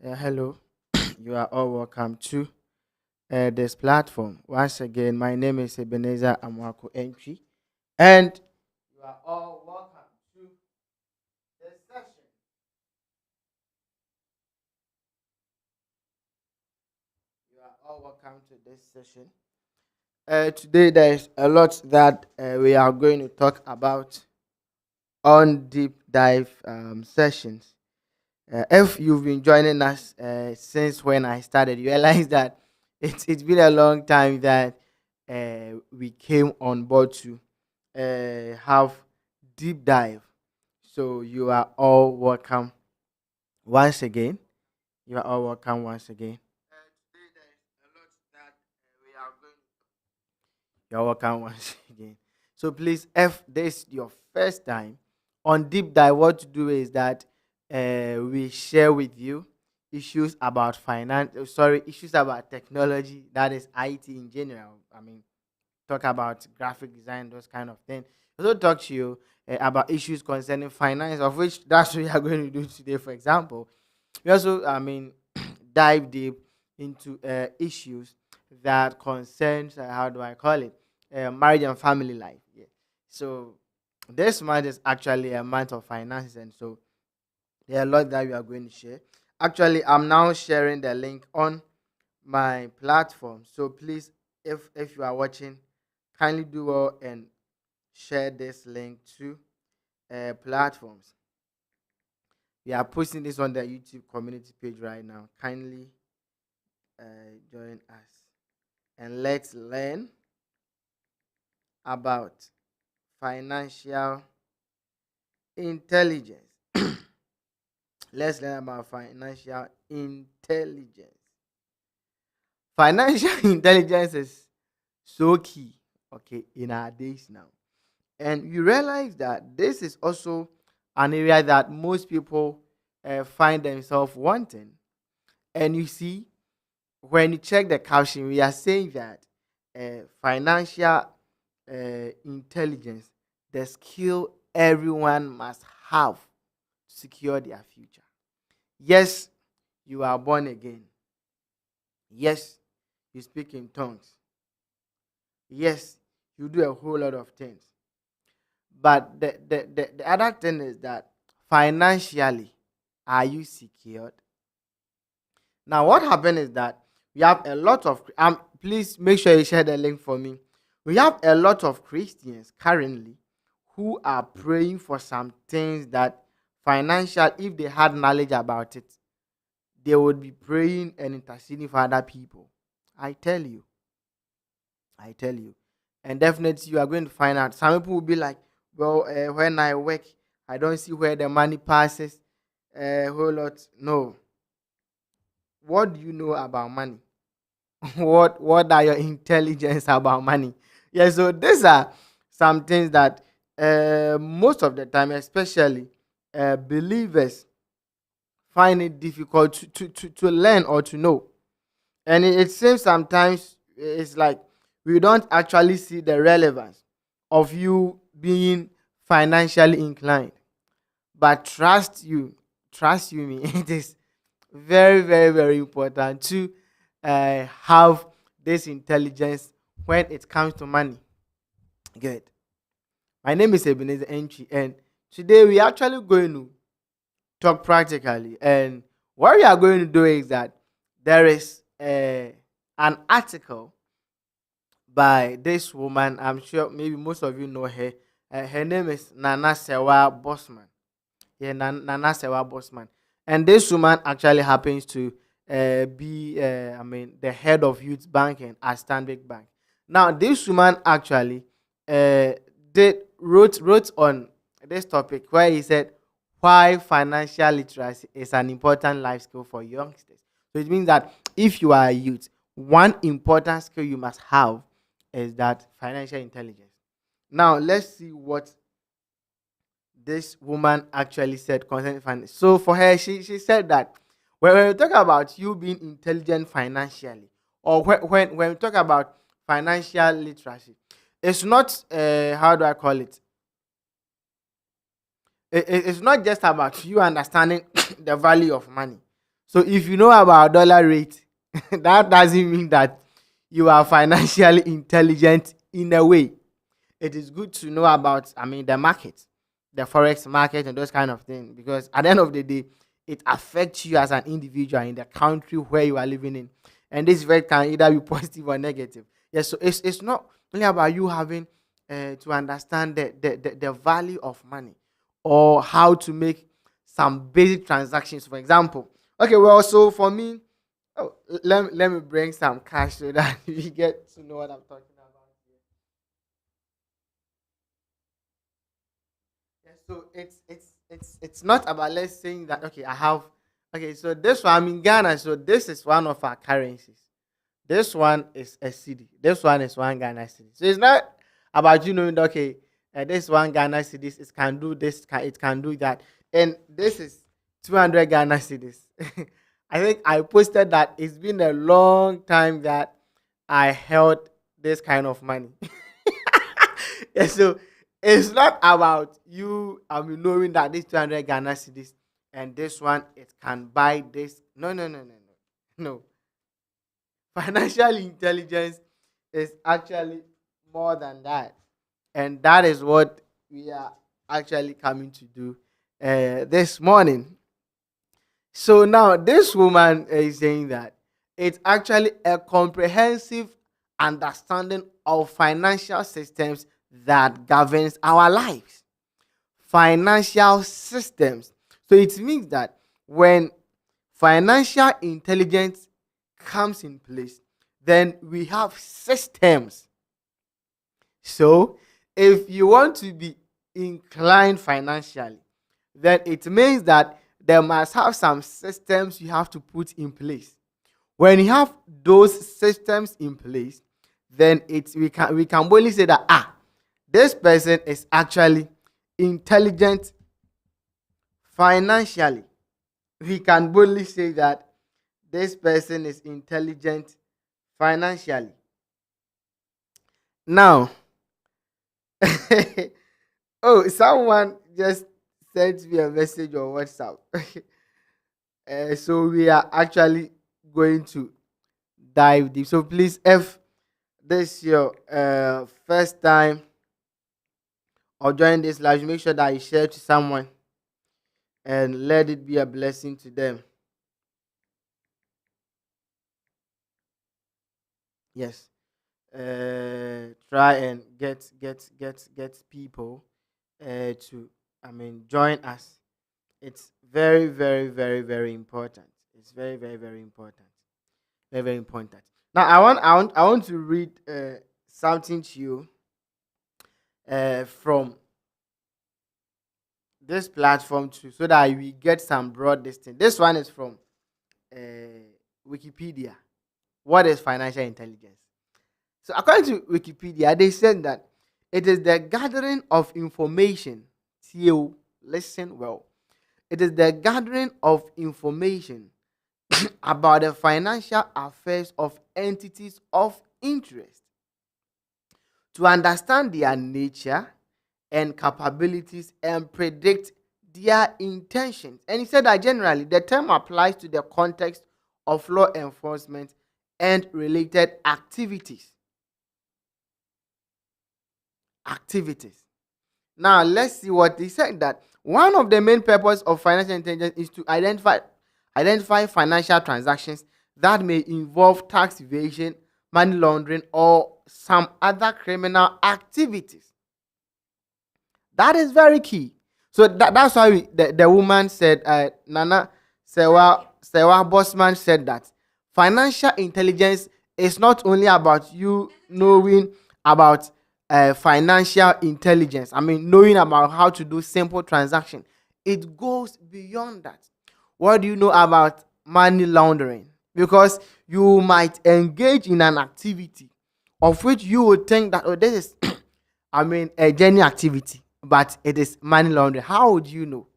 Hello, you are all welcome to this platform. Once again, my name is Ebenezer Amoako Antwi, and you are all welcome to this session. You are all welcome to this session. Today, there is a lot that we are going to talk about on deep dive sessions. If you've been joining us since when I started, you realize that it's been a long time that we came on board to have deep dive. So you are all welcome once again. You are all welcome once again. Today there is a lot that we are going. You're welcome once again. So please, if this is your first time on deep dive, what to do is that we share with you issues about finance. Issues about technology. That is IT in general. I mean, talk about graphic design, those kind of things. Also talk to you about issues concerning finance, of which that's what we are going to do today. For example, we also, dive deep into issues that concerns how do I call it, marriage and family life. Yeah. So this month is actually a month of finances, and so there are a lot that we are going to share. Actually, I'm now sharing the link on my platform. So please, if you are watching, kindly do well and share this link to platforms. We are posting this on the YouTube community page right now. Kindly join us and let's learn about financial intelligence. Let's learn about financial intelligence. Financial intelligence is so key, okay, in our days now. And you realize that this is also an area that most people find themselves wanting. And you see, when you check the caption, we are saying that financial intelligence, the skill everyone must have to secure their future. Yes, you are born again. Yes, you speak in tongues. Yes, you do a whole lot of things. But the other thing is that financially, are you secured? Now, what happened is that we have a lot of, please make sure you share the link for me. We have a lot of Christians currently who are praying for some things that financial, if they had knowledge about it, they would be praying and interceding for other people. I tell you, I tell you. And definitely you are going to find out. Some people will be like, well, when I work, I don't see where the money passes. A whole lot. No. What do you know about money? What are your intelligence about money? Yeah, so these are some things that most of the time, especially believers, find it difficult to learn or to know. And it seems sometimes it's like we don't actually see the relevance of you being financially inclined. But trust you me, it is very, very, very important to have this intelligence when it comes to money. Good. My name is Ebenezer Entry, and today we are actually going to talk practically. And what we are going to do is that there is an article by this woman. I'm sure maybe most of you know her. Her name is Nana Sewa Bosman. Yeah, Nana Sewa Bosman. And this woman actually happens to be, the head of youth banking at Stanbic Bank. Now, this woman actually uh, wrote on this topic where he said why financial literacy is an important life skill for youngsters. So it means that if you are a youth, one important skill you must have is that financial intelligence. Now, let's see what this woman actually said concerning finance. So for her, she said that when we talk about you being intelligent financially, or when we talk about financial literacy, it's not how do I call it? It's not just about you understanding the value of money. So if you know about dollar rate, that doesn't mean that you are financially intelligent in a way. It is good to know about, the market, the forex market, and those kind of things, because at the end of the day, it affects you as an individual in the country where you are living in, and this effect can either be positive or negative. Yes, so it's not only about you having to understand the value of money, or how to make some basic transactions. For example, okay, well, so for me, oh, let me bring some cash so that we get to know what I'm talking about. Yeah, so it's not about, let's saying that, okay, I have, okay, so this one, I'm in Ghana, so this is one of our currencies. This one is a city. This one is one Ghana city. So it's not about you knowing that, okay, this one Ghana cities, it can do this, it can do that, and this is 200 Ghana cities. I think I posted that it's been a long time that I held this kind of money. Yeah, so it's not about you, knowing that this 200 Ghana cities and this one, it can buy this. No, no, no, no, no. No. Financial intelligence is actually more than that. And that is what we are actually coming to do this morning. So now this woman is saying that it's actually a comprehensive understanding of financial systems that governs our lives. Financial systems. So it means that when financial intelligence comes in place, then we have systems. So if you want to be inclined financially, then it means that there must have some systems you have to put in place. When you have those systems in place, then we can only say that, this person is actually intelligent financially. We can boldly say that this person is intelligent financially. Now, oh, someone just sent me a message on WhatsApp. So we are actually going to dive deep. So please, if this is your first time or join this live, make sure that you share to someone and let it be a blessing to them. Yes. Try and get people to, join us. It's very, very, very, very important. It's very, very, very important. Very, very important. Now I want to read something to you from this platform too, so that we get some broad distance. This one is from Wikipedia. What is financial intelligence? So according to Wikipedia, they said that it is the gathering of information. You listen well. It is the gathering of information about the financial affairs of entities of interest to understand their nature and capabilities and predict their intentions. And he said that generally the term applies to the context of law enforcement and related activities. Now let's see what he said, that one of the main purposes of financial intelligence is to identify financial transactions that may involve tax evasion, money laundering, or some other criminal activities. That is very key. So that's why the woman said, Nana Sewa Bosman said that financial intelligence is not only about you knowing about financial intelligence. Knowing about how to do simple transaction. It goes beyond that. What do you know about money laundering? Because you might engage in an activity of which you would think that, oh, this is a genuine activity, but it is money laundering. How would you know?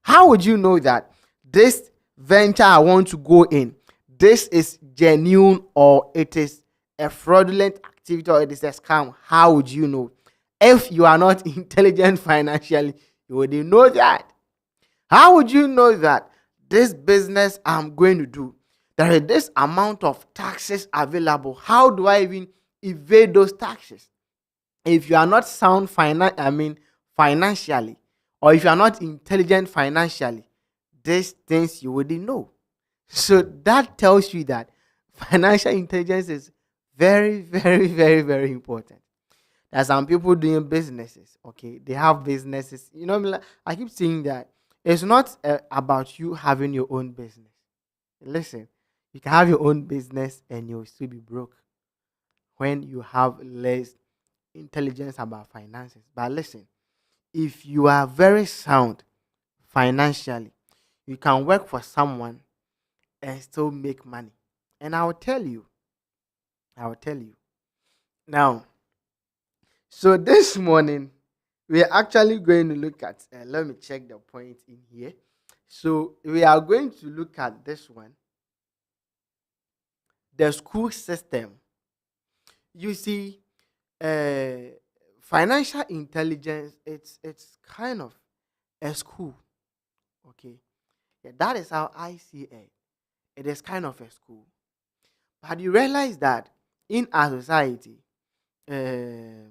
How would you know that this venture I want to go in, this is genuine, or it is a fraudulent activity, or it is a scam? How would you know? If you are not intelligent financially, you wouldn't know that. How would you know that this business I'm going to do, there is this amount of taxes available. How do I even evade those taxes? If you are not sound financially, or if you are not intelligent financially, these things you wouldn't know. So that tells you that financial intelligence is very, very, very, very important. There's some people doing businesses. Okay, they have businesses. Like, I keep saying that it's not about you having your own business. Listen, you can have your own business and you'll still be broke when you have less intelligence about finances. But listen, if you are very sound financially, you can work for someone and still make money. And I will tell you now. So this morning, we are actually going to look at, let me check the point in here. So we are going to look at this one, the school system. You see, uh, financial intelligence, it's kind of a school. Okay, yeah, that is how I see it. It is kind of a school. But you realize that in our society, uh,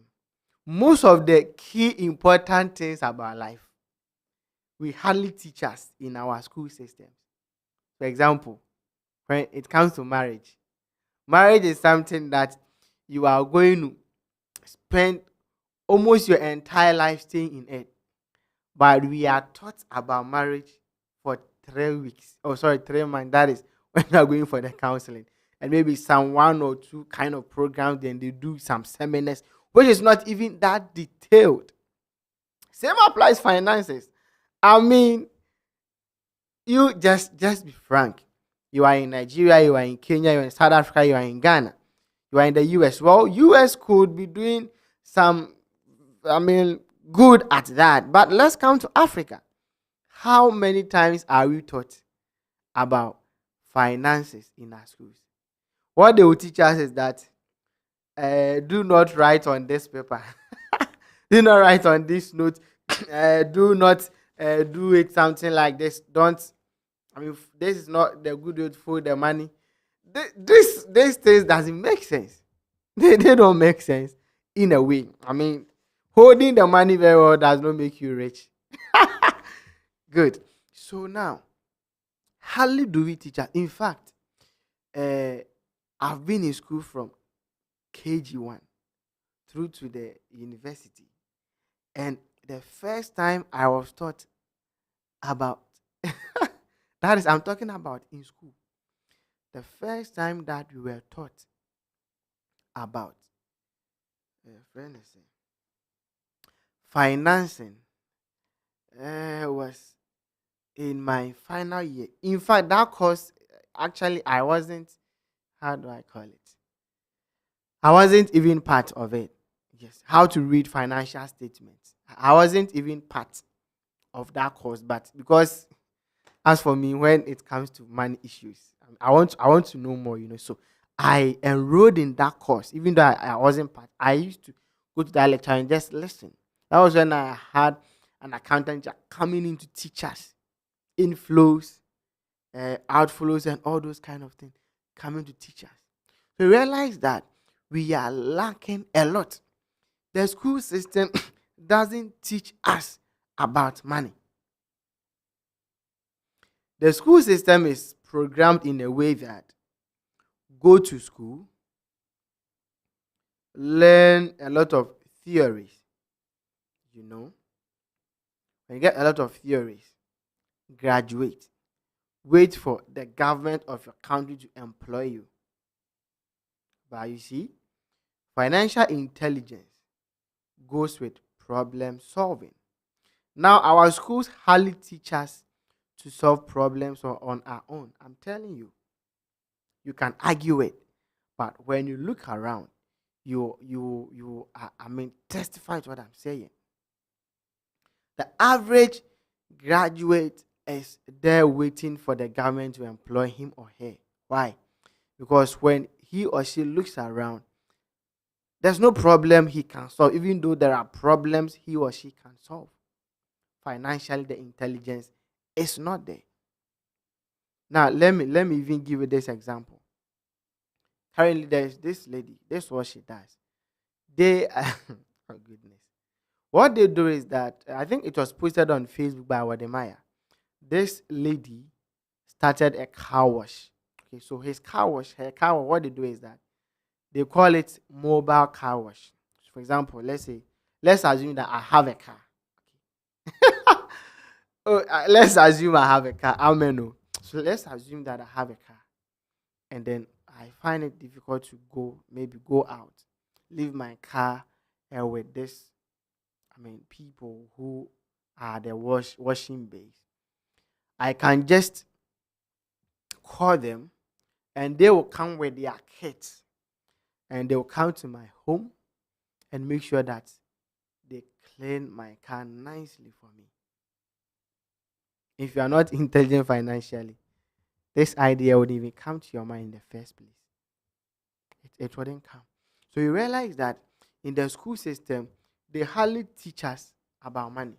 most of the key important things about life, we hardly teach us in our school systems. For example, when it comes to marriage, marriage is something that you are going to spend almost your entire life staying in it. But we are taught about marriage for 3 weeks. Oh, sorry, 3 months. That is when we are going for the counseling. And maybe some one or two kind of programs, then they do some seminars, which is not even that detailed. Same applies finances. I mean, you just be frank. You are in Nigeria, you are in Kenya, you are in South Africa, you are in Ghana, you are in the US. Well, US could be doing some, I mean, good at that. But let's come to Africa. How many times are we taught about finances in our schools? What they will teach us is that do not write on this paper, do not write on this note, do not do it something like this. Don't. I mean, this is not the good way to fold the money. These things doesn't make sense. They don't make sense in a way. I mean, holding the money very well does not make you rich. Good. So now, hardly do we teach us. In fact, uh, I've been in school from KG1 through to the university. And the first time I was taught about that is, I'm talking about in school. The first time that we were taught about financing was in my final year. In fact, that course, actually, I wasn't, how do I call it? I wasn't even part of it. Yes, how to read financial statements. I wasn't even part of that course, but because as for me, when it comes to money issues, I want to know more. So I enrolled in that course, even though I wasn't part. I used to go to that lecture and just listen. That was when I had an accountant coming in to teach us inflows, outflows, and all those kind of things, coming to teach us. We realize that we are lacking a lot. The school system doesn't teach us about money. The school system is programmed in a way that go to school, learn a lot of theories. You know, when you get a lot of theories, graduate, wait for the government of your country to employ you. But you see, financial intelligence goes with problem solving. Now, our schools hardly teach us to solve problems on our own. I'm telling you, you can argue it, but when you look around, I mean, testify to what I'm saying. The average graduate is there waiting for the government to employ him or her. Why? Because when he or she looks around, there's no problem he can solve, even though there are problems he or she can solve. Financially, the intelligence is not there. Now let me even give you this example. Currently, there's this lady. This is what she does. They oh goodness. What they do is that I think it was posted on Facebook by Wademaya. This lady started a car wash. Okay, so her car wash, what they do is that they call it mobile car wash. For example, let's assume that I have a car. Oh, let's assume I have a car. How many? So let's assume that I have a car, and then I find it difficult to maybe go out, leave my car with this. I mean, people who are the washing base. I can just call them, and they will come with their kits, and they will come to my home and make sure that they clean my car nicely for me. If you are not intelligent financially, this idea wouldn't even come to your mind in the first place. It wouldn't come. So you realize that in the school system, they hardly teach us about money.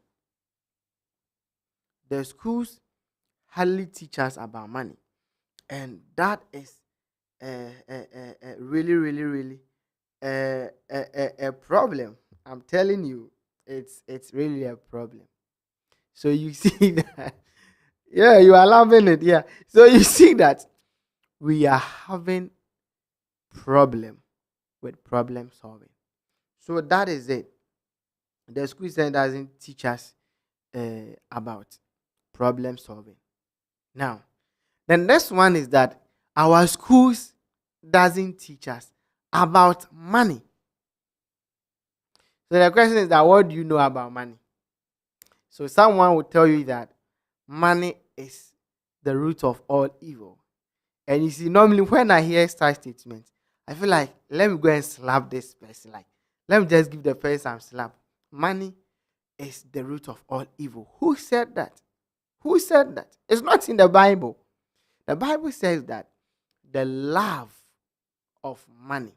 The schools hardly teach us about money. And that is really, really, really a problem. I'm telling you, it's really a problem. So you see that, yeah, you are loving it, yeah. So you see that we are having problem with problem solving. So that is it. The school center doesn't teach us about problem solving. Now, the next one is that our schools doesn't teach us about money. So the question is that what do you know about money? So someone will tell you that money is the root of all evil. And you see, normally when I hear such statements, I feel like, let me go and slap this person. Like, let me just give the person some slap. Money is the root of all evil. Who said that? Who said that? It's not in the Bible. The Bible says that the love of money.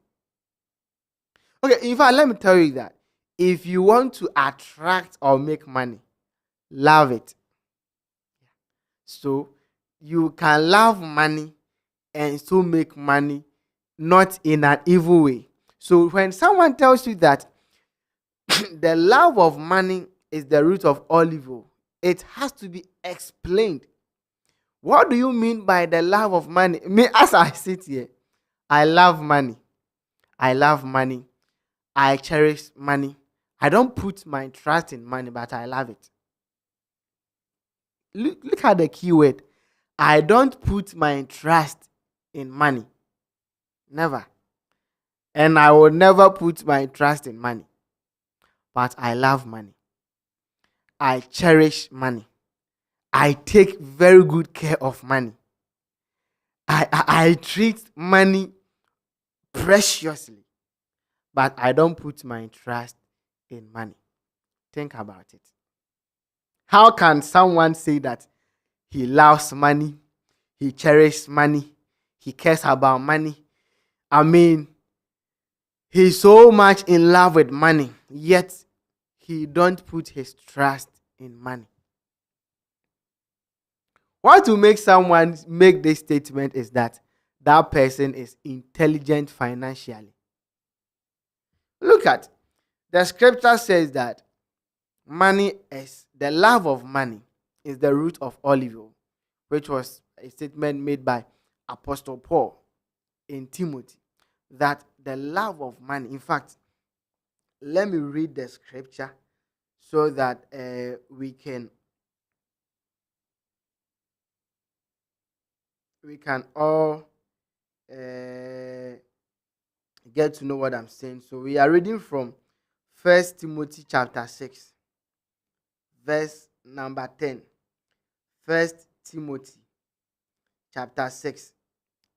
Okay, in fact, let me tell you that if you want to attract or make money, love it. So you can love money and still make money, not in an evil way. So when someone tells you that the love of money is the root of all evil, it has to be explained. What do you mean by the love of money? Me, as I sit here, I love money. I love money. I cherish money. I don't put my trust in money, but I love it. Look at the keyword. I don't put my trust in money. Never. And I will never put my trust in money. But I love money. I cherish money. I take very good care of money. I treat money preciously. But I don't put my trust in money. Think about it. How can someone say that he loves money, he cherishes money, he cares about money? I mean, he's so much in love with money, yet he don't put his trust in money. What will make someone make this statement is that person is intelligent financially. Look at, the scripture says that the love of money is the root of all evil, which was a statement made by Apostle Paul in Timothy, that the love of money, in fact, let me read the scripture so that we can all get to know what I'm saying. So we are reading from 1 Timothy chapter 6, verse number 10. 1 Timothy chapter 6,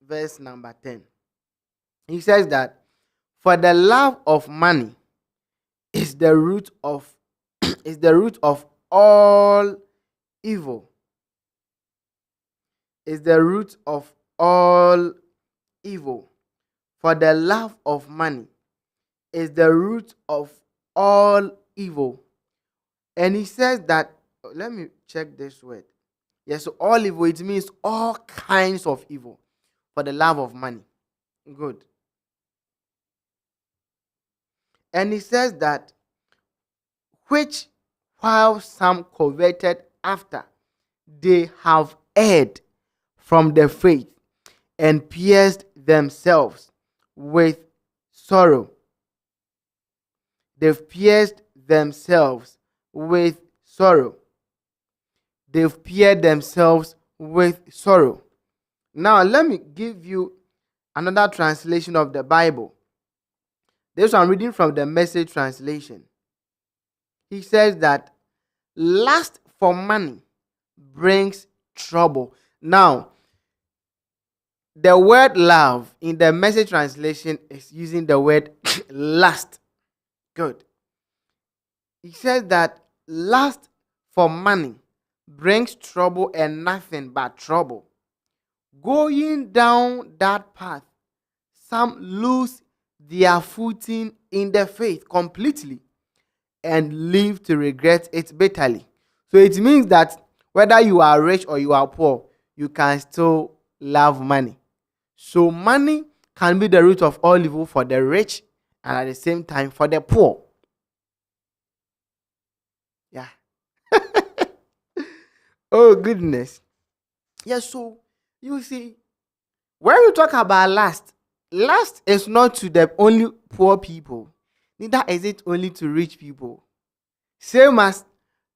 verse number 10. He says that, for the love of money is the root of is the root of all evil. Is the root of all evil. For the love of money is the root of all evil. And he says that, let me check this word. Yes, so all evil, it means all kinds of evil for the love of money. Good. And he says that, which while some coveted after, they have erred from the faith and pierced themselves with sorrow. They've pierced themselves with sorrow. They've pierced themselves with sorrow. Now, let me give you another translation of the Bible. This one I'm reading from the Message translation. He says that lust for money brings trouble. Now, the word love in the Message translation is using the word lust. Good. He says that lust for money brings trouble and nothing but trouble. Going down that path, some lose their footing in the faith completely and live to regret it bitterly. So it means that whether you are rich or you are poor, you can still love money. So money can be the root of all evil for the rich and at the same time for the poor. Yeah. Oh, goodness. Yes, so you see, when we talk about lust, lust is not to the only poor people, neither is it only to rich people. Same as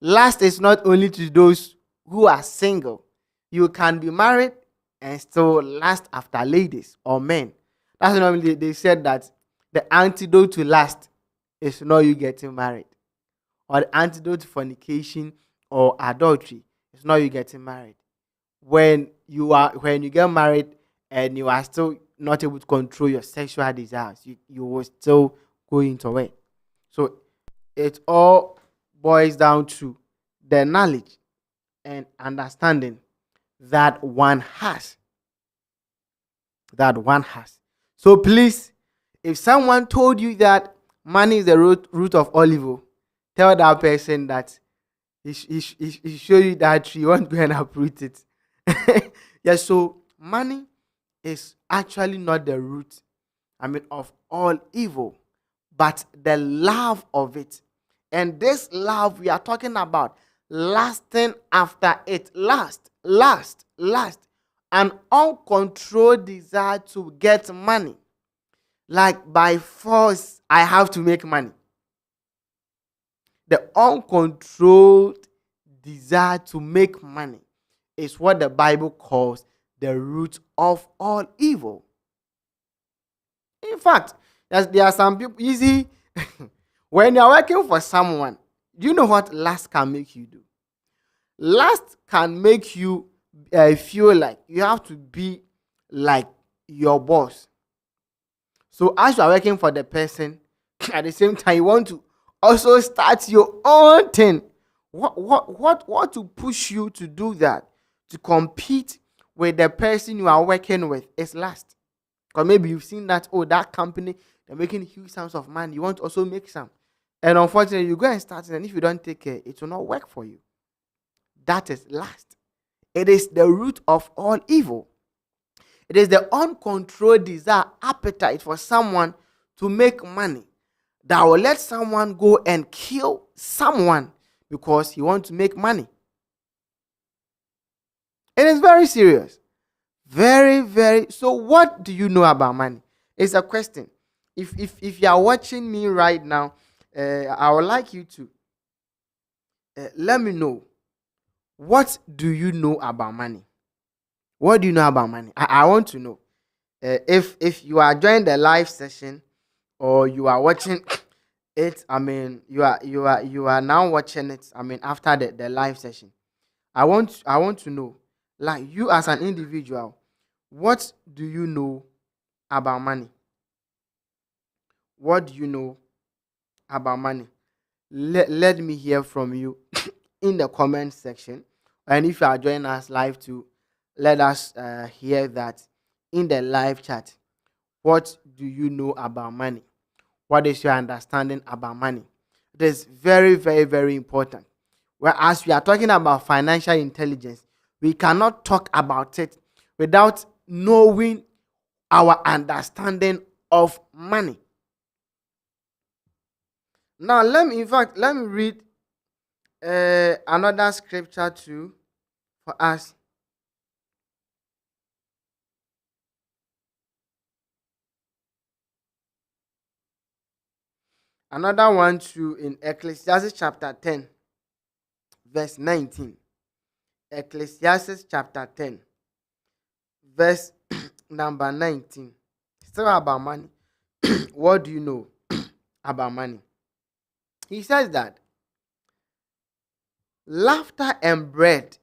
lust is not only to those who are single. You can be married and still lust after ladies or men. That's normally they said that the antidote to lust is not you getting married, or the antidote to fornication or adultery is not you getting married. When you get married and you are still not able to control your sexual desires, you will still go into it. So it all boils down to the knowledge and understanding that one has. That one has. So please, if someone told you that money is the root of all evil, tell that person that he show you that tree, you won't go and uproot it. Yes, so money is actually not the root, of all evil, but the love of it. And this love we are talking about, lasting after it, last, an uncontrolled desire to get money. Like by force, I have to make money. The uncontrolled desire to make money is what the Bible calls the root of all evil. In fact, there are some people, easy, when you're working for someone, do you know what lust can make you do? Lust can make you feel like you have to be like your boss. So as you are working for the person, at the same time you want to also start your own thing. What to push you to do that? To compete with the person you are working with is lust. Because maybe you've seen that, that company, they're making huge sums of money. You want to also make some. And unfortunately, you go and start it, and if you don't take care, it will not work for you. That is lust. It is the root of all evil. It is the uncontrolled desire, appetite for someone to make money that will let someone go and kill someone because he wants to make money. It is very serious. Very, very. So what do you know about money? It's a question. If you are watching me right now, I would like you to let me know, what do you know about money? What do you know about money? I want to know. If you are joining the live session or you are watching it, you are now watching it. After the live session, I want to know, like, you as an individual, what do you know about money? What do you know about money? Let me hear from you in the comment section. And if you are joining us live too, let us hear that in the live chat. What do you know about money? What is your understanding about money? It is very, very, very important. Whereas we are talking about financial intelligence, We cannot talk about it without knowing our understanding of money. Now, let me read another scripture too for us. Another one too in Ecclesiastes chapter 10, verse 19. Ecclesiastes chapter 10, verse number 19. Still about money. What do you know about money? He says that laughter and bread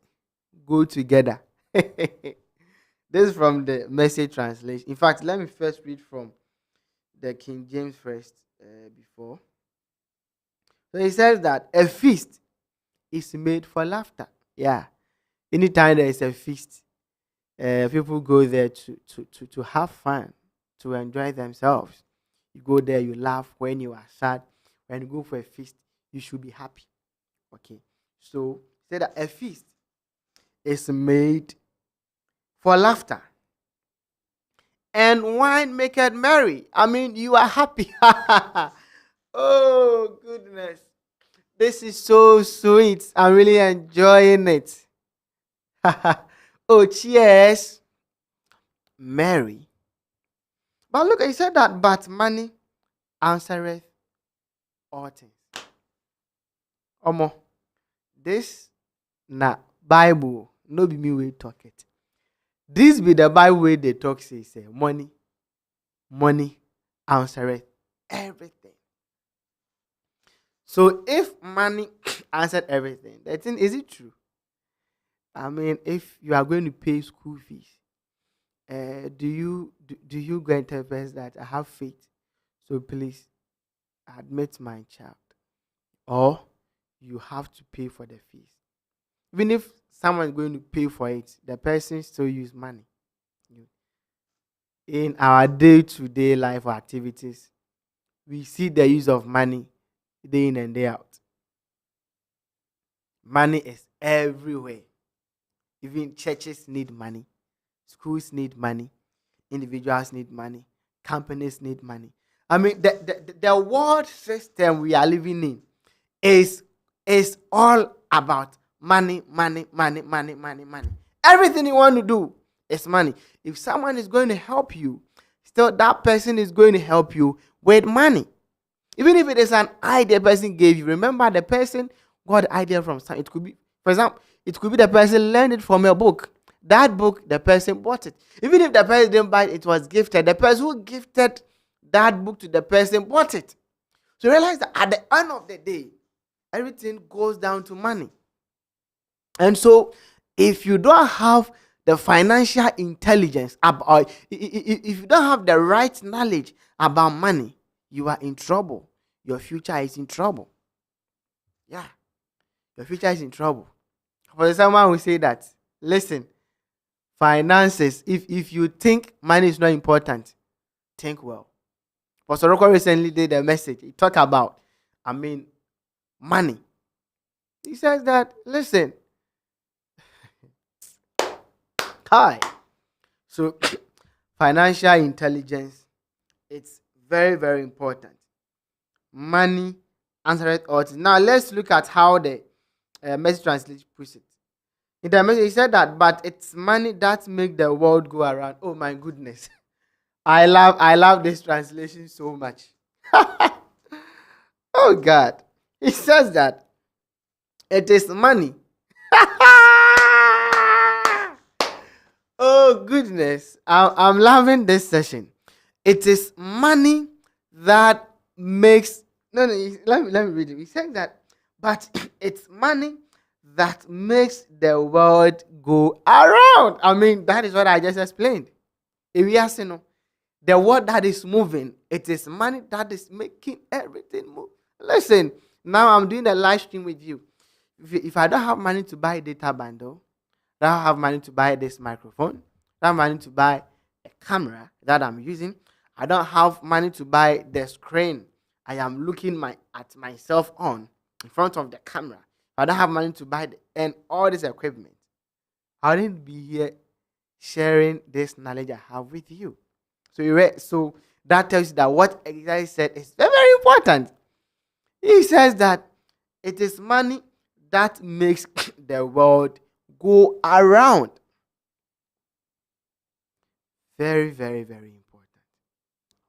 go together. This is from the Message translation. In fact, let me first read from the King James first before. So he says that a feast is made for laughter. Yeah. Anytime there is a feast, people go there to have fun, to enjoy themselves. You go there, you laugh when you are sad. When you go for a feast, you should be happy. Okay. So say that a feast is made for laughter. And wine maketh merry. I mean, you are happy. Oh, goodness. This is so sweet. I'm really enjoying it. Oh, cheers. Mary. But look, he said that, but money answereth all things. Omo, this na Bible, no be me way talk it. This be the Bible way they talk say money answereth everything. So if money answered everything, the thing, is it true? I mean, if you are going to pay school fees, do you go and tell parents that I have faith, so please admit my child, or you have to pay for the fees? Even if someone is going to pay for it, the person still use money. In our day-to-day life activities, we see the use of money day in and day out. Money is everywhere. Even churches need money, schools need money, individuals need money, companies need money. I mean, the world system we are living in is all about money. Everything you want to do is money. If someone is going to help you, still that person is going to help you with money. Even if it is an idea the person gave you, remember the person got the idea from something. It could be, for example, it could be the person learned it from a book. That book, the person bought it. Even if the person didn't buy it, it was gifted. The person who gifted that book to the person bought it. So realize that at the end of the day, everything goes down to money. And so if you don't have the financial intelligence, or if you don't have the right knowledge about money, you are in trouble. Your future is in trouble. Yeah. Your future is in trouble. For someone who say that, listen, finances, if you think money is not important, think well. Pastor Rocco recently did a message. He talked about, money. He says that, listen, hi. So, financial intelligence, it's very, very important. Money answered all things. Now, let's look at how the Message translation puts it. In the message, he said that, but it's money that make the world go around. Oh my goodness. I love this translation so much. Oh God. He says that it is money. Oh goodness. I'm loving this session. It is money that makes, no, let me read it. He said that, but it's money that makes the world go around. I mean, that is what I just explained. If we ask, the world that is moving, it is money that is making everything move. Listen, now I'm doing a live stream with you. If I don't have money to buy a data bundle, I don't have money to buy this microphone, I don't have money to buy a camera that I'm using, I don't have money to buy the screen I am looking at myself on in front of the camera, I don't have money to buy and all this equipment, I wouldn't be here sharing this knowledge I have with you. So you read, so that tells you that what exactly said is very, very important. He says that it is money that makes the world go around. Very, very, very important.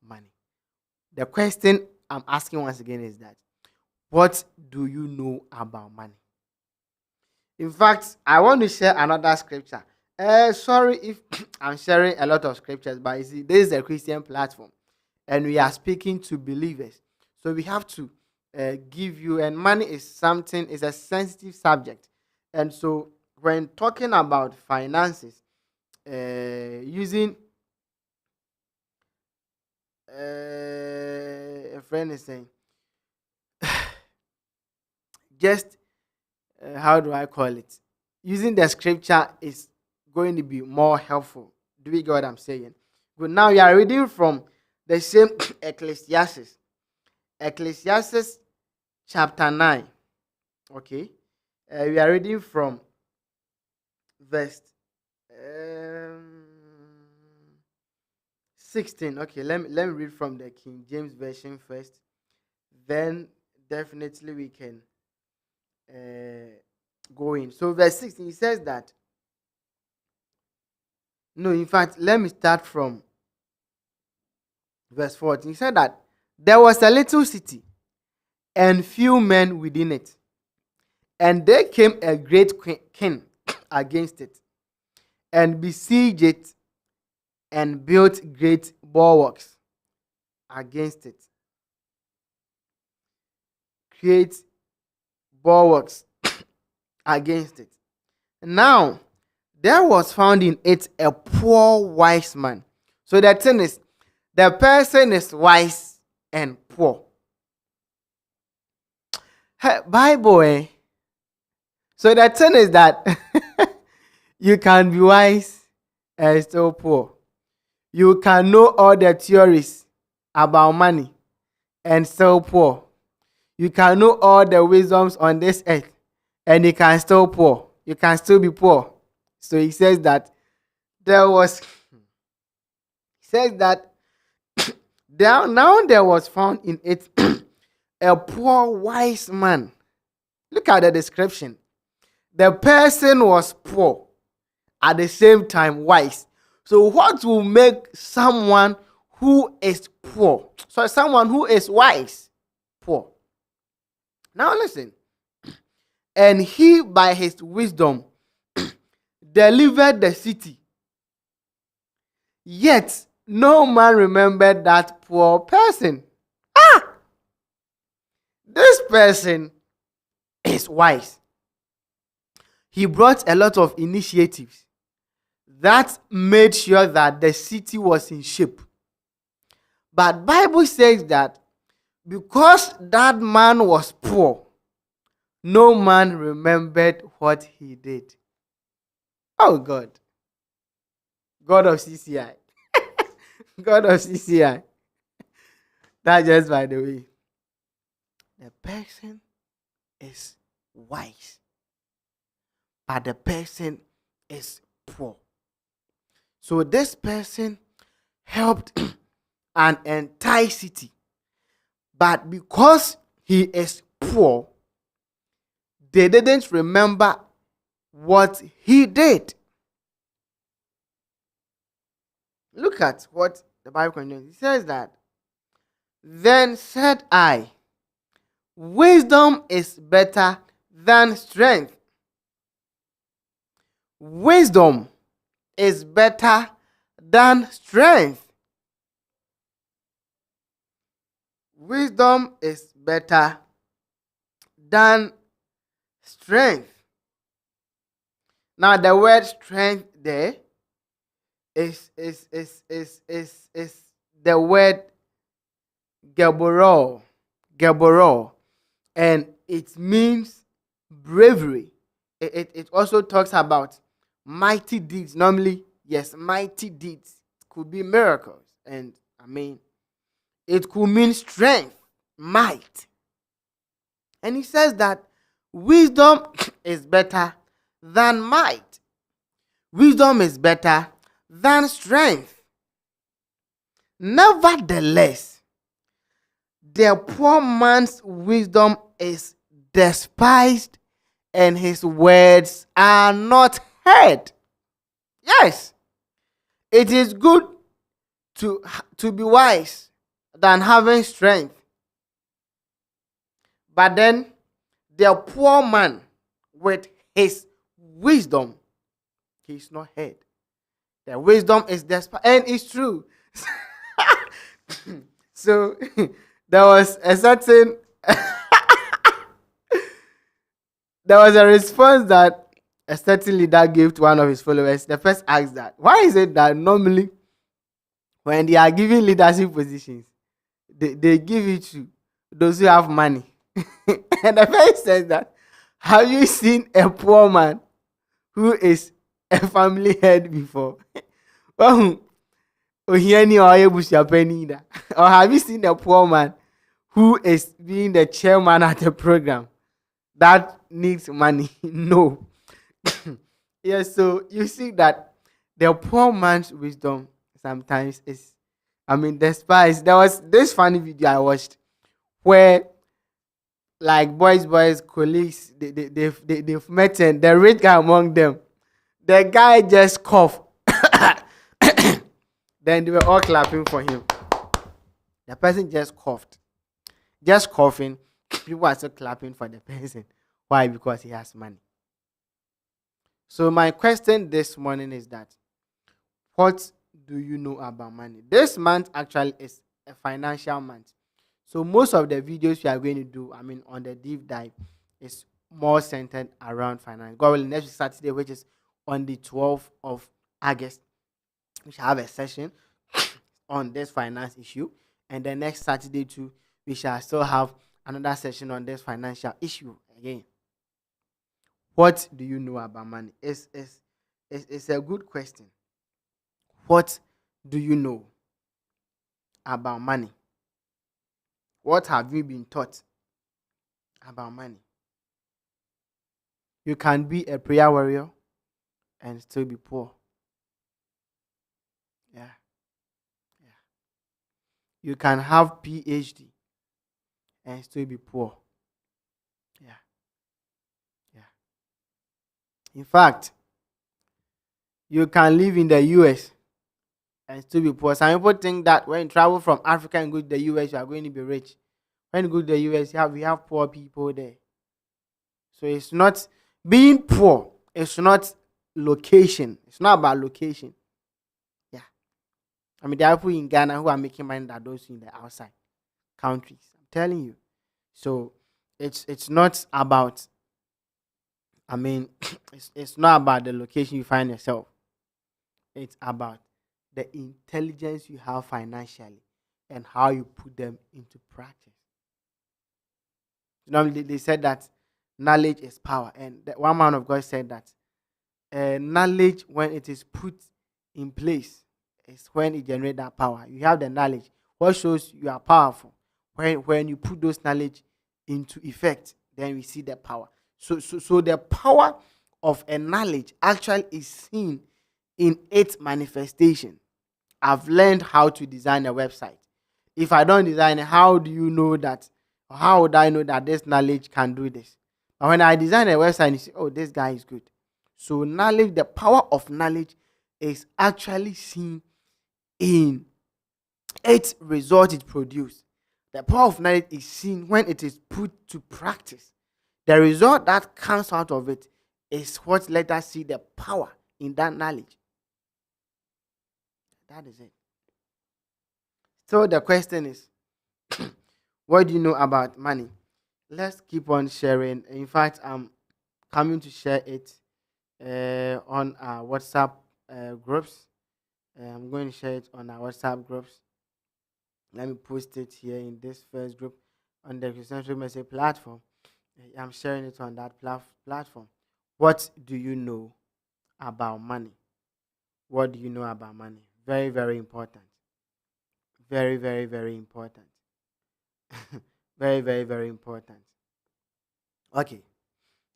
Money. The question I'm asking once again is that what do you know about money? In fact, I want to share another scripture. Sorry if I'm sharing a lot of scriptures, but you see, this is a Christian platform and we are speaking to believers. So we have to give you, and money is something, is a sensitive subject. And so when talking about finances, using a friend is saying, just how do I call it? Using the scripture is going to be more helpful. Do you get what I'm saying? Good. Now we are reading from the same Ecclesiastes. Ecclesiastes chapter 9. Okay. We are reading from verse 16. Okay, let me read from the King James Version first. Then definitely we can go in. So verse 16, he says that, no, in fact, let me start from verse 14. He said that there was a little city and few men within it, and there came a great king against it, and besieged it, and built great bulwarks against it. Great bulwarks against it. Now, there was found in it a poor wise man. So the thing is, the person is wise and poor. Bible, eh? So the thing is that you can be wise and still poor. You can know all the theories about money and still poor. You can know all the wisdoms on this earth and you can still poor. You can still be poor. So he says that there was there was found in it a poor wise man. Look at the description. The person was poor, at the same time wise. So what will make someone who is poor, so someone who is wise, poor? Now listen. And he by his wisdom delivered the city. Yet no man remembered that poor person. This person is wise. He brought a lot of initiatives that made sure that the city was in shape. But Bible says that because that man was poor, no man remembered what he did. Oh God. God of CCI. God of CCI. That's just by the way. The person is wise, but the person is poor. So this person helped an entire city, but because he is poor, they didn't remember what he did. Look at what the Bible contains. It says that, then said I, wisdom is better than strength. Wisdom is better than strength. Wisdom is better than strength. Now the word strength there is the word Gaboro, and it means bravery. It also talks about mighty deeds. Normally, yes, mighty deeds. It could be miracles, and it could mean strength, might. And he says that wisdom is better than might. wisdom is better than strength. Nevertheless, the poor man's wisdom is despised, and his words are not heard. Yes, it is good to be wise than having strength. But then the poor man with his wisdom, he is not heard. The wisdom is desperate, and it's true. So there was a certain there was a response that a certain leader gave to one of his followers. The first asked that, why is it that normally when they are giving leadership positions, they give it to those who have money? And the first says that, have you seen a poor man who is a family head before? Or have you seen a poor man who is being the chairman at a program that needs money? No. Yes, so you see that the poor man's wisdom sometimes is, despised. There was this funny video I watched where, like, boys, colleagues, they've met, and the rich guy among them, the guy just coughed. Then they were all clapping for him. The person just coughed. Just coughing. People are still clapping for the person. Why? Because he has money. So my question this morning is that, what do you know about money? This month actually is a financial month. So most of the videos we are going to do, on the deep dive, is more centered around finance. God willing, next Saturday, which is on the 12th of August, we shall have a session on this finance issue. And the next Saturday too, we shall still have another session on this financial issue again. What do you know about money? It's a good question. What do you know about money? What have you been taught about money? You can be a prayer warrior and still be poor. Yeah. You can have PhD and still be poor. Yeah. In fact, you can live in the US and still be poor. Some people think that when you travel from Africa and go to the US, you are going to be rich. When you go to the US, we have poor people there. So it's not being poor. It's not location. It's not about location. Yeah. There are people in Ghana who are making money that those in the outside countries. I'm telling you. So it's not about, it's not about the location you find yourself. It's about the intelligence you have financially and how you put them into practice. They said that knowledge is power. And one man of God said that knowledge, when it is put in place, is when it generates that power. You have the knowledge. What shows you are powerful? When you put those knowledge into effect, then we see the power. So the power of a knowledge actually is seen in its manifestation. I've learned how to design a website. If I don't design it, how do you know that? Or how would I know that this knowledge can do this? But when I design a website, you see, oh, this guy is good. So knowledge, the power of knowledge is actually seen in its result it produces. The power of knowledge is seen when it is put to practice. The result that comes out of it is what let us see the power in that knowledge. That is it. So the question is, what do you know about money? Let's keep on sharing. In fact, I'm coming to share it on our WhatsApp groups. I'm going to share it on our WhatsApp groups. Let me post it here in this first group on the CHRISTOCENTRIC message platform. I'm sharing it on that platform. What do you know about money? What do you know about money? Very, very important. Very, very, very important. Very, very, very important. Okay.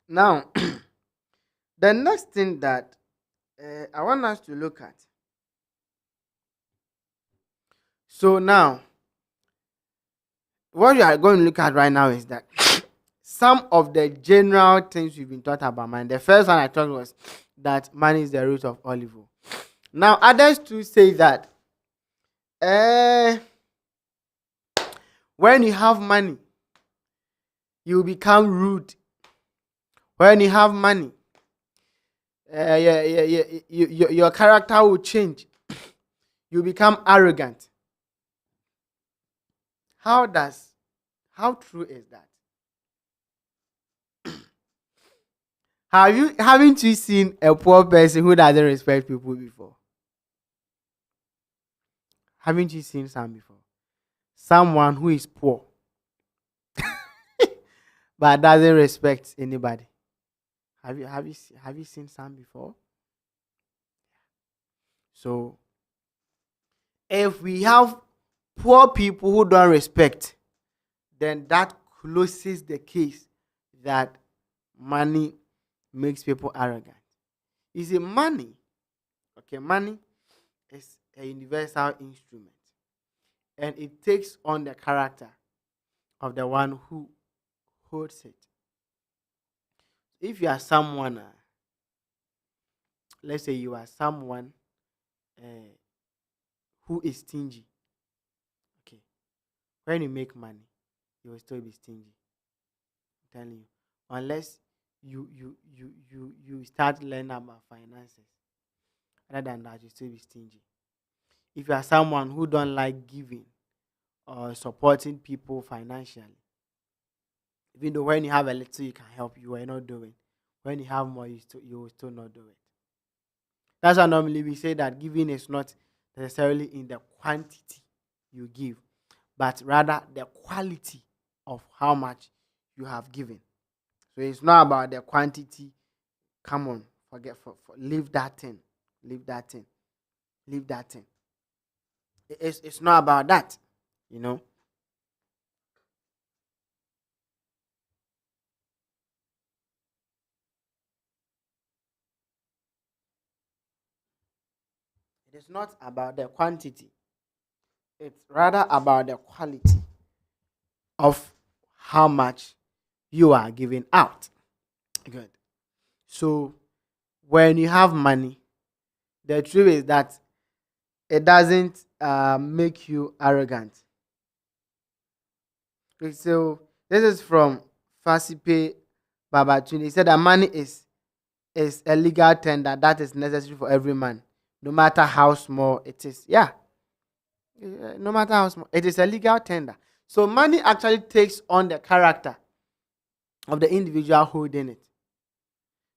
Now, the next thing that I want us to look at. So now, what we are going to look at right now is that some of the general things we've been taught about money. The first one I thought was that money is the root of all evil. Now, others too say that when you have money, you become rude. When you have money, your character will change. You become arrogant. How true is that? Haven't you seen a poor person who doesn't respect people before? Haven't you seen some before? Someone who is poor but doesn't respect anybody. Have you seen some before? So if we have poor people who don't respect, then that closes the case that money makes people arrogant. You see, money is a universal instrument, and it takes on the character of the one who holds it. If you are someone, let's say you are someone who is stingy, okay, when you make money, you will still be stingy. I'm telling you, unless you start learning about finances. Other than that, you still be stingy. If you are someone who don't like giving or supporting people financially, even though when you have a little you can help, you are not doing. When you have more, you will still not do it. That's why normally we say that giving is not necessarily in the quantity you give, but rather the quality of how much you have given. So it's not about the quantity. Come on, leave that thing. It's not about that, you know. It is not about the quantity. It's rather about the quality of how much you are giving out. Good. So when you have money, the truth is that it doesn't make you arrogant. So this is from Fasipe Babatuni. He said that money is a legal tender that is necessary for every man, no matter how small it is. Yeah. No matter how small. It is a legal tender. So money actually takes on the character of the individual holding it.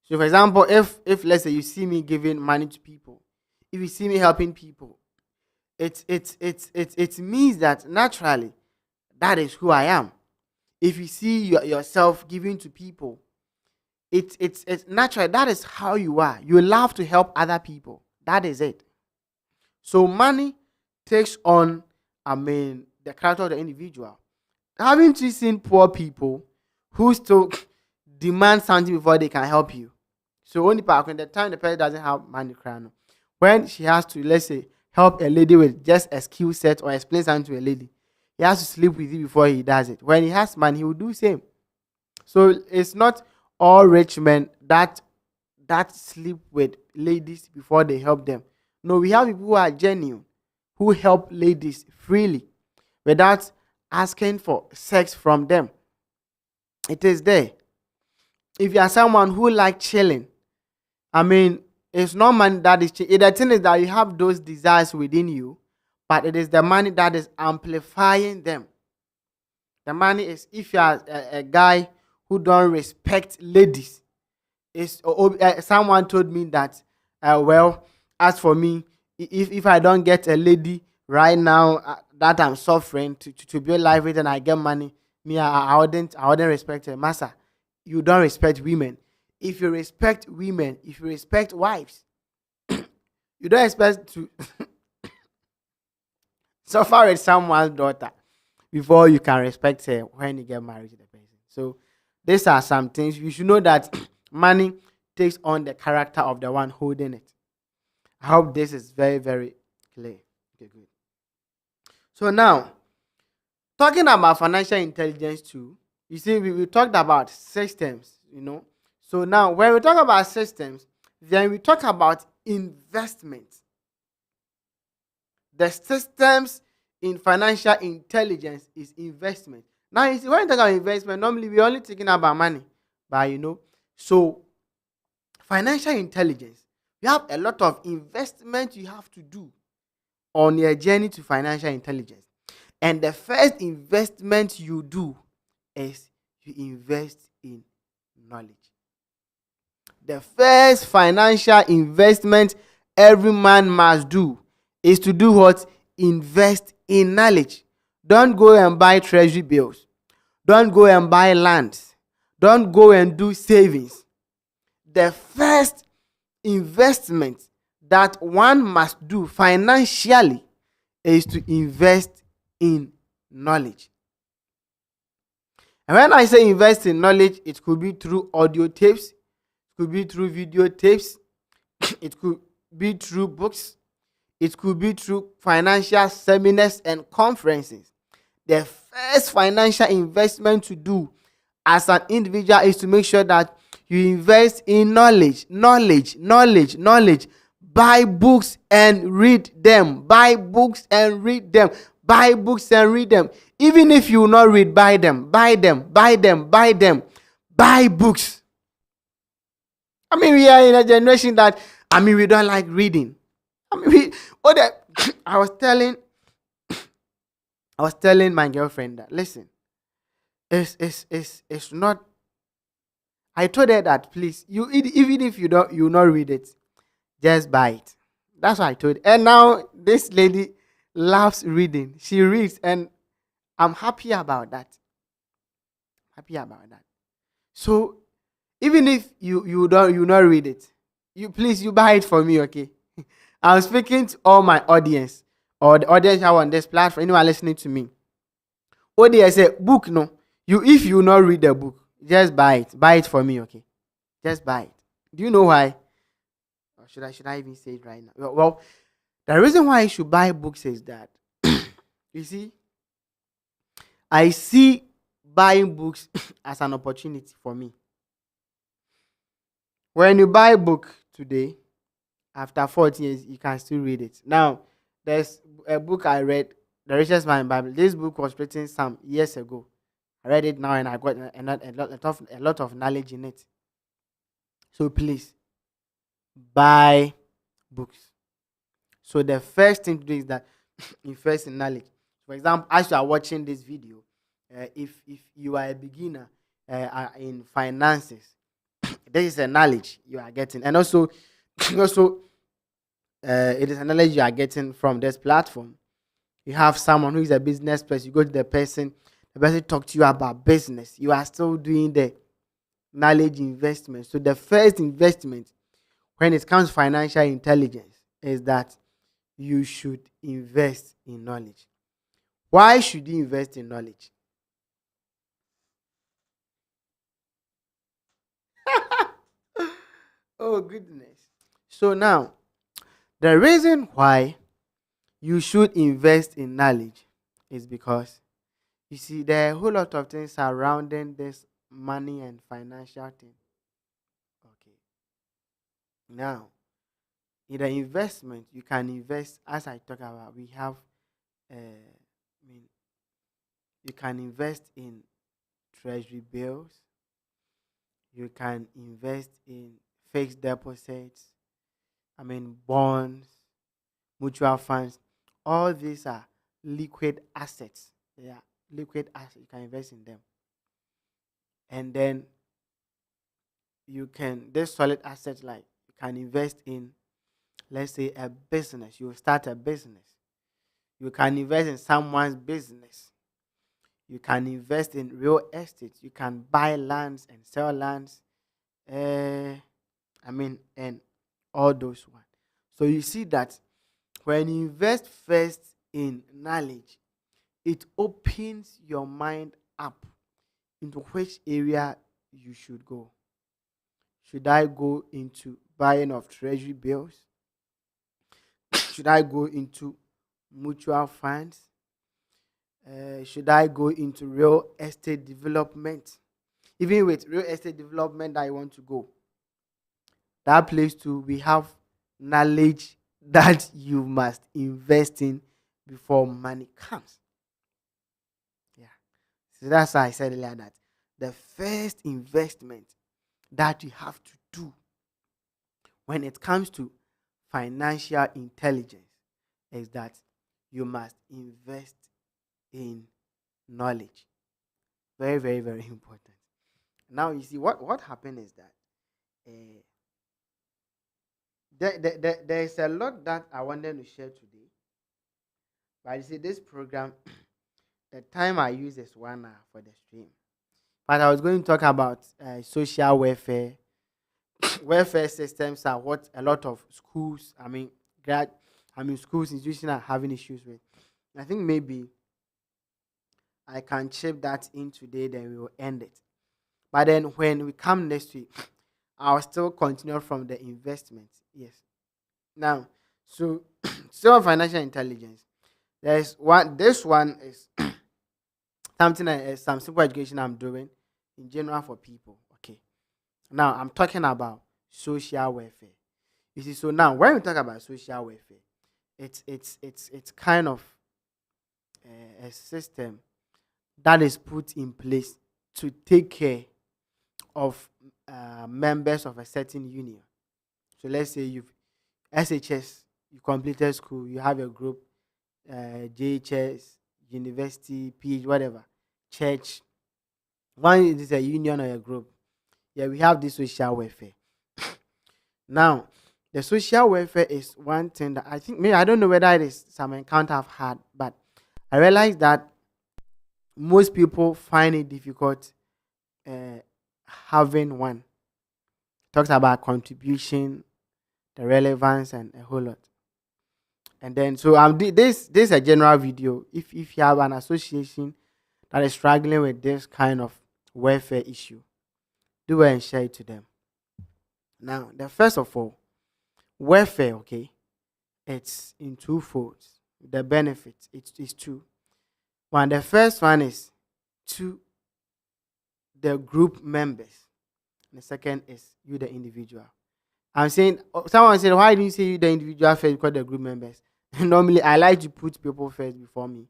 So for example, if let's say you see me giving money to people, if you see me helping people, it means that naturally that is who I am. If you see yourself giving to people, it's natural. That is how you are. You love to help other people. That is it. So money takes on, the character of the individual. Haven't you seen poor people who still demand something before they can help you? So only when the time the person doesn't have money, when she has to, let's say, help a lady with just a skill set or explain something to a lady, he has to sleep with you before he does it. When he has money, he will do the same. So it's not all rich men that sleep with ladies before they help them. No, we have people who are genuine, who help ladies freely without asking for sex from them. It is there. If you are someone who like chilling, it's not money that is chilling. The thing is that you have those desires within you, but it is the money that is amplifying them. The money is, if you are a guy who don't respect ladies, someone told me that, as for me, if I don't get a lady right now that I'm suffering to build life with and I get money, I wouldn't respect her. Massa, you don't respect women. If you respect women, if you respect wives, you don't expect to suffer with someone's daughter before you can respect her when you get married to the person. So these are some things you should know, that money takes on the character of the one holding it. I hope this is very, very clear. Okay, good. So now, talking about financial intelligence too, you see, we talked about systems. So now, when we talk about systems, then we talk about investment. The systems in financial intelligence is investment. Now, you see, when you talk about investment, normally we're only thinking about money. But so financial intelligence, you have a lot of investment you have to do on your journey to financial intelligence. And the first investment you do is you invest in knowledge. The first financial investment every man must do is to do what? Invest in knowledge. Don't go and buy treasury bills. Don't go and buy lands. Don't go and do savings. The first investment that one must do financially is to invest in knowledge. And when I say invest in knowledge, it could be through audio tapes, it could be through video tapes, it could be through books, it could be through financial seminars and conferences. The first financial investment to do as an individual is to make sure that you invest in knowledge. Buy books and read them. Buy books and read them. Buy books and read them. Even if you will not read, buy them. Buy books. We are in a generation that we don't like reading. I was telling my girlfriend that, listen, it's not. I told her that, please, even if you not read it, just buy it. That's what I told her. And now this lady loves reading. She reads, and I'm happy about that. So even if you not read it, you buy it for me, okay? I'm speaking to all my audience, or the audience who are on this platform, anyone listening to me. What they say, book, no. If you not read the book, just buy it. Buy it for me, okay? Just buy it. Do you know why? Or should I even say it right now? Well, the reason why I should buy books is that you see, I see buying books as an opportunity for me. When you buy a book today, after 40 years, you can still read it. Now, there's a book I read, The Richest Man in the Bible. This book was written some years ago. I read it now and I got a lot of knowledge in it. So please, buy books. So the first thing to do is that invest in knowledge. For example, as you are watching this video, if you are a beginner in finances, this is a knowledge you are getting. And also it is a knowledge you are getting from this platform. You have someone who is a business person, you go to the person talk to you about business. You are still doing the knowledge investment. So the first investment when it comes to financial intelligence is that you should invest in knowledge. Why should you invest in knowledge? Oh goodness. So now, the reason why you should invest in knowledge is because you see there are a whole lot of things surrounding this money and financial thing. Okay. Now, in the investment, you can invest, as I talk about, we have you can invest in treasury bills, you can invest in fixed deposits, bonds, mutual funds. All these are liquid assets. They are liquid assets. You can invest in them. And then there's solid assets, like you can invest in, let's say, a business. You start a business. You can invest in someone's business. You can invest in real estate. You can buy lands and sell lands. And all those ones. So you see that when you invest first in knowledge, it opens your mind up into which area you should go. Should I go into buying of treasury bills? Should I go into mutual funds? Should I go into real estate development? Even with real estate development that I want to go, that place too, we have knowledge that you must invest in before money comes. Yeah. So that's why I said earlier that the first investment that you have to do when it comes to financial intelligence is that you must invest in knowledge. Very, very, very important. Now you see what happened is that uh, there is a lot that I wanted to share today. But you see, this program, the time I use is 1 hour for the stream. But I was going to talk about social welfare. Welfare systems are what a lot of schools, schools, institutions are having issues with. I think maybe I can chip that in today, then we will end it. But then when we come next week, I'll still continue from the investment. Yes. Now, so still financial intelligence. There's one. This one is something some simple education I'm doing in general for people. Okay. Now I'm talking about social welfare. You see, so now when we talk about social welfare, it's kind of a system that is put in place to take care of members of a certain union. So let's say you've SHS, you completed school, you have a group, JHS, university, PH, whatever, church. One is a union or a group. Yeah, we have this social welfare. Now, the social welfare is one thing that I think, maybe I don't know whether it is some encounter I've had, but I realized that most people find it difficult uh, having one. Talks about contribution, the relevance, and a whole lot. And then, so this is a general video. If you have an association that is struggling with this kind of welfare issue, do and share it to them. Now, the first of all, welfare, okay, it's in two folds. The benefits, it's two. One, the first one is to the group members. And the second is you, the individual. I'm saying, someone said, why didn't you say you, the individual first, because the group members? Normally, I like to put people first before me.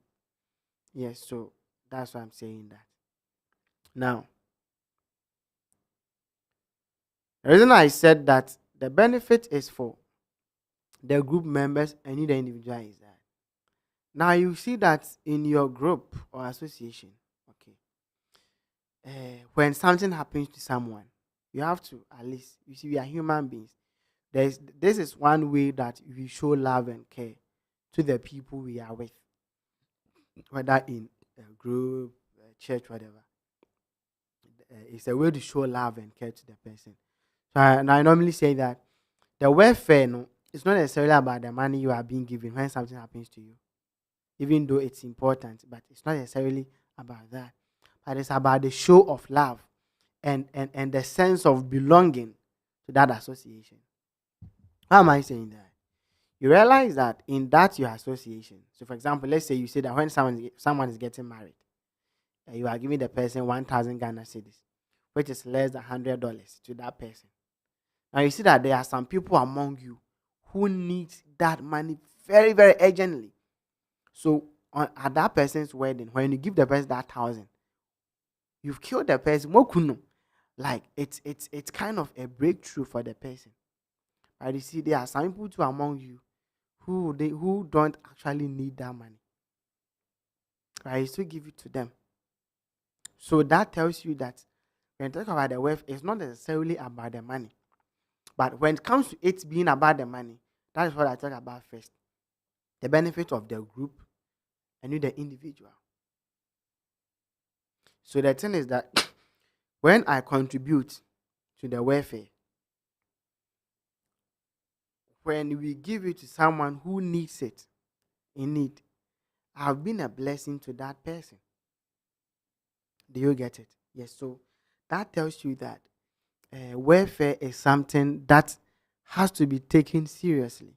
Yes, so that's why I'm saying that. Now, the reason I said that the benefit is for the group members and you, the individual, is that now you see that in your group or association, okay, when something happens to someone, you have to, at least, you see, we are human beings. This is one way that we show love and care to the people we are with, whether in a group, a church, whatever. It's a way to show love and care to the person. So I normally say that the welfare, no, it's not necessarily about the money you are being given when something happens to you, even though it's important, but it's not necessarily about that. But it's about the show of love and the sense of belonging to that association. Why am I saying that? You realize that in that your association, so for example, let's say you say that when someone is getting married, you are giving the person 1,000 Ghana cedis, which is less than $100 to that person. Now you see that there are some people among you who need that money very, very urgently. So at that person's wedding, when you give the person that 1,000, you've killed the person. Like it's kind of a breakthrough for the person. But you see, there are some people too among you who don't actually need that money. I still give it to them. So that tells you that when you talk about the wealth, it's not necessarily about the money. But when it comes to it being about the money, that is what I talk about first. The benefit of the group and you, the individual. So the thing is that when I contribute to the welfare, when we give it to someone who needs it, in need, I've been a blessing to that person. Do you get it? Yes. So that tells you that welfare is something that has to be taken seriously.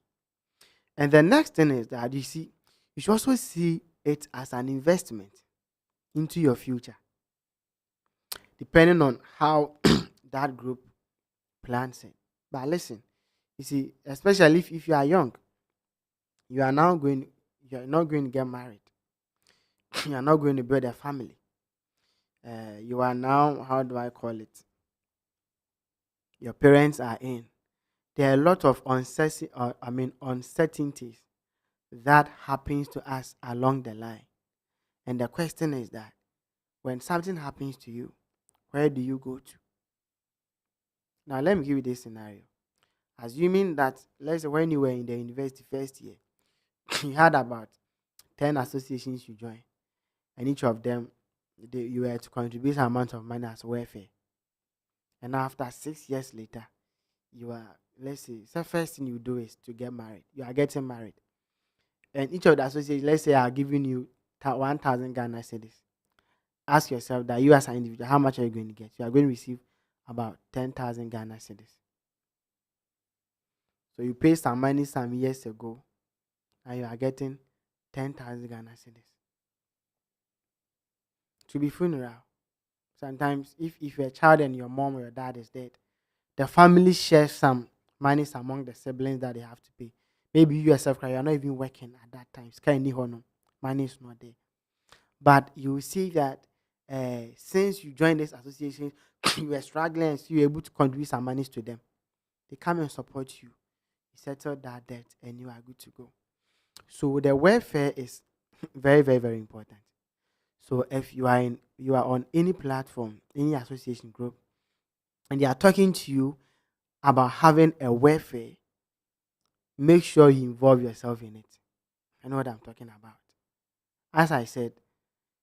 And the next thing is that you should also see it as an investment into your future, depending on how that group plans it. But listen, you see, especially if you are young, you are now going, you are not going to get married, you are not going to build a family. You are now, how do I call it? Your parents are in. There are a lot of uncertainties that happens to us along the line. And the question is that when something happens to you, where do you go to? Now let me give you this scenario. Assuming that, let's say when you were in the university first year, you had about 10 associations you joined, and each of them, you were to contribute an amount of money as welfare. And after 6 years later, you are, let's say, the first thing you do is to get married. You are getting married. And each of the associations, let's say, are giving you 1,000 Ghana cedis. Ask yourself that you as an individual, how much are you going to get? You are going to receive about 10,000 Ghana cedis. So you paid some money some years ago, and you are getting 10,000 Ghana cedis. To be funeral. Sometimes if your child and your mom or your dad is dead, the family shares some money among the siblings that they have to pay. Maybe you yourself, you are not even working at that time. Money is not there. But you will see that since you joined this association, you were struggling and you were able to contribute some money to them. They come and support you. You settle that debt and you are good to go. So the welfare is very, very, very important. So if you are on any platform, any association group, and they are talking to you about having a welfare, make sure you involve yourself in it. I know what I'm talking about. As I said,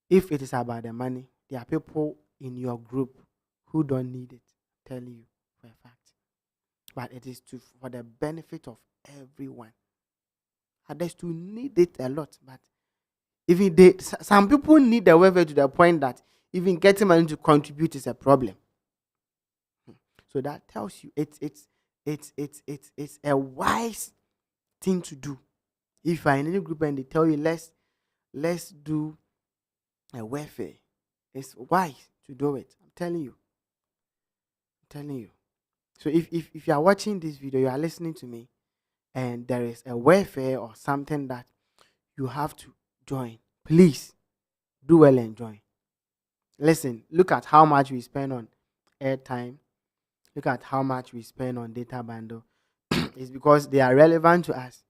if it is about the money, there are people in your group who don't need it. I'm telling you for a fact. But it is for the benefit of everyone. Others to need it a lot, but even some people need the welfare to the point that even getting money to contribute is a problem. So that tells you it's a wise thing to do. If you are in any group and they tell you let's do a welfare, it's wise to do it. I'm telling you. So if you are watching this video, you are listening to me, and there is a welfare or something that you have to join, please do well and join. Listen, look at how much we spend on airtime. Look at how much we spend on data bundle. It's because they are relevant to us.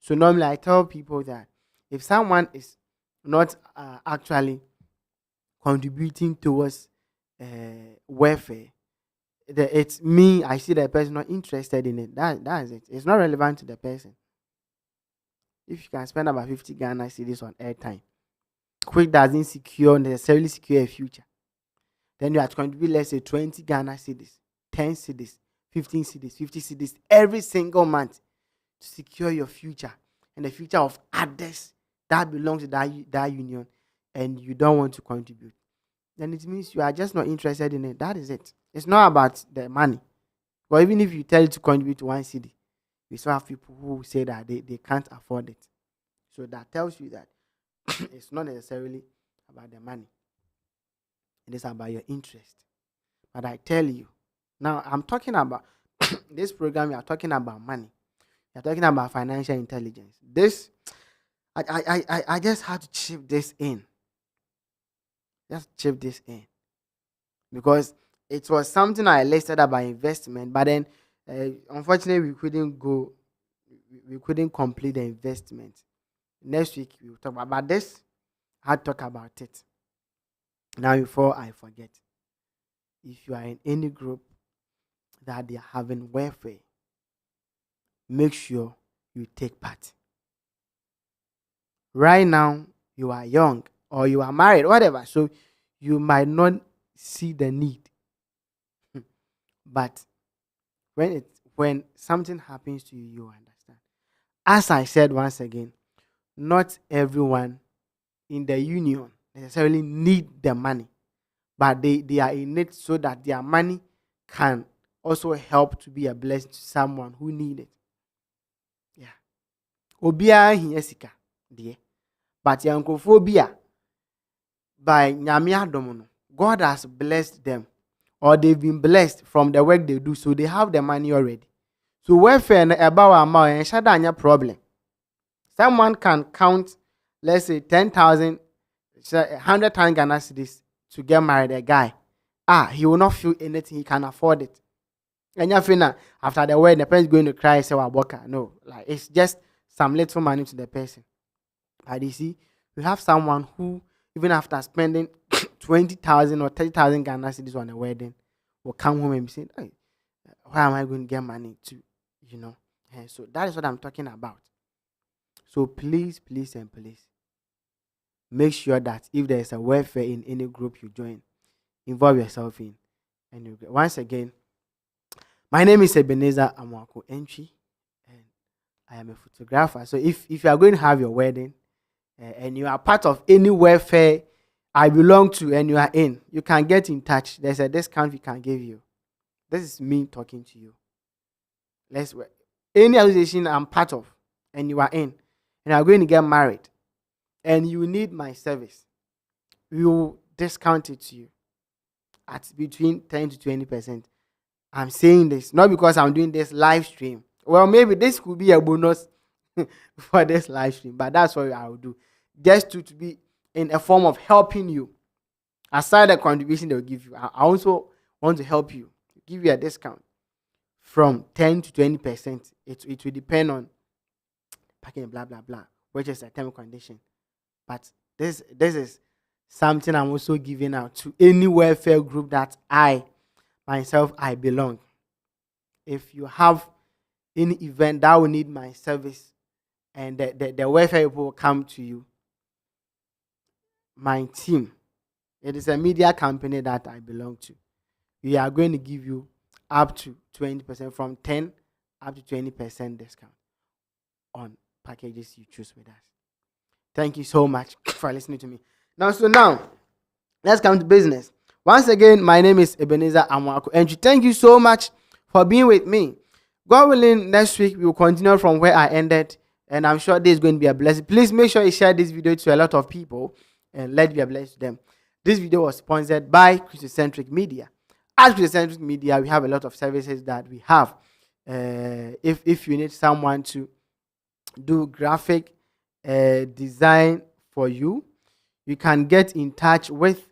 So normally I tell people that if someone is not actually contributing towards welfare, it's me, I see the person not interested in it. That is it. It's not relevant to the person. If you can spend about 50 Ghana cedis on airtime, which doesn't necessarily secure a future, then you have to contribute, let's say, 20 Ghana cedis, 10 cedis, 15 cedis, 50 cedis every single month to secure your future and the future of others that belong to that union, and you don't want to contribute, then it means you are just not interested in it. That is it. It's not about the money. But even if you tell you to contribute to one city, we still have people who say that they can't afford it. So that tells you that it's not necessarily about the money. It is about your interest. But I tell you, now I'm talking about this program, we are talking about money. We are talking about financial intelligence. This, I just had to chip this in. Just chip this in. Because it was something I listed about investment, but then unfortunately we couldn't complete the investment. Next week we will talk about this. I had to talk about it. Now before I forget, if you are in any group that they are having welfare, make sure you take part. Right now you are young or you are married, whatever, so you might not see the need. But when something happens to you, you understand. As I said once again, not everyone in the union necessarily need the money, but they are in it so that their money can also help to be a blessing to someone who need it. Yeah. Obia hiya sika dear. But your uncle by nyame adom no, God has blessed them, or they've been blessed from the work they do, so they have the money already. So welfare na about amount and shada problem. Someone can count, let's say 10,000, 100,000 Ghana cedis to get married a guy. He will not feel anything, he can afford it. And you feel after the wedding, the person is going to cry, say, no, like it's just some little money to the person. But you see, we have someone who, even after spending 20,000 or 30,000 Ghana cedis on a wedding, will come home and say, hey, where am I going to get money to? And so that is what I'm talking about. So please, make sure that if there is a welfare in any group you join, involve yourself in. And once again, my name is Ebenezer Amoako Antwi, and I am a photographer. So if you are going to have your wedding, and you are part of any welfare I belong to and you are in, you can get in touch. There's a discount we can give you. This is me talking to you. Any association I'm part of and you are in, and you are going to get married, and you need my service, we will discount it to you at between 10 to 20%. I'm saying this not because I'm doing this live stream. Well, maybe this could be a bonus for this live stream, but that's what I will do. Just to be in a form of helping you. Aside the contribution they will give you, I also want to help you, give you a discount from 10 to 20%. It will depend on packing, blah, blah, blah, which is a term condition. But this is something I'm also giving out to any welfare group that I belong. If you have any event that will need my service and the welfare people will come to you, my team, it is a media company that I belong to. We are going to give you up to 20%, from 10 up to 20% discount on packages you choose with us. Thank you so much for listening to me. Now, let's come to business. Once again, my name is Ebenezer Amoako, and thank you so much for being with me. God willing, next week we will continue from where I ended, and I'm sure this is going to be a blessing. Please make sure you share this video to a lot of people, and let me be a blessing to them. This video was sponsored by CHRISTOCENTRIC Media. At CHRISTOCENTRIC Media, we have a lot of services that we have. If you need someone to do graphic design for you, you can get in touch with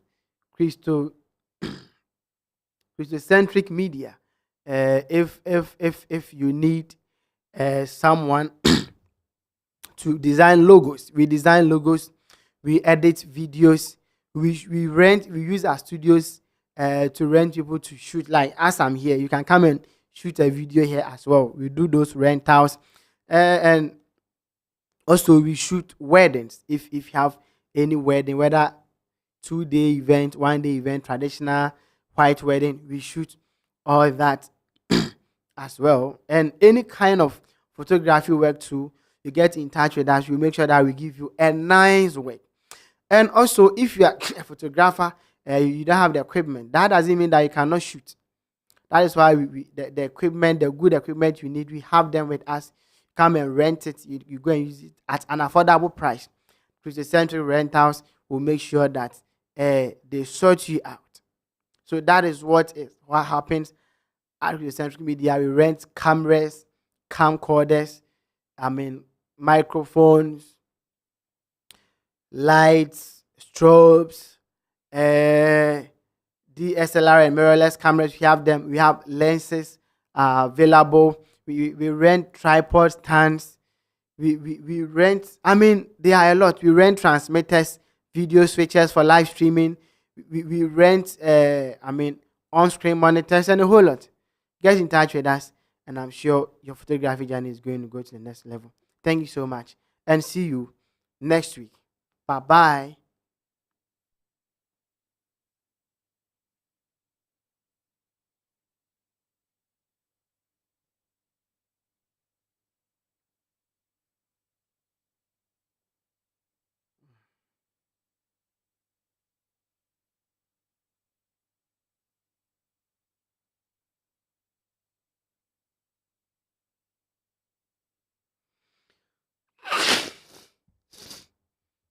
CHRISTOCENTRIC Media. If you need someone to design logos, we design logos, we edit videos, we use our studios to rent people to shoot. Like as I'm here, you can come and shoot a video here as well. We do those rentals, and also we shoot weddings. If you have any wedding, whether 2-day event, 1-day event, traditional white wedding, we shoot all that as well. And any kind of photography work too, you get in touch with us. We make sure that we give you a nice work. And also, if you are a photographer, you don't have the equipment, that doesn't mean that you cannot shoot. That is why the equipment, the good equipment you need, we have them with us. Come and rent it. You go and use it at an affordable price. CHRISTOCENTRIC Rentals will make sure that they sort you out. So that is what happens at CHRISTOCENTRIC Media. We rent cameras, camcorders, microphones, lights, strobes, DSLR and mirrorless cameras. We have them. We have lenses available. We rent tripod stands. We rent, there are a lot. We rent transmitters, video switches for live streaming. We rent on-screen monitors and a whole lot. Get in touch with us, and I'm sure your photography journey is going to go to the next level. Thank you so much, and see you next week. Bye-bye.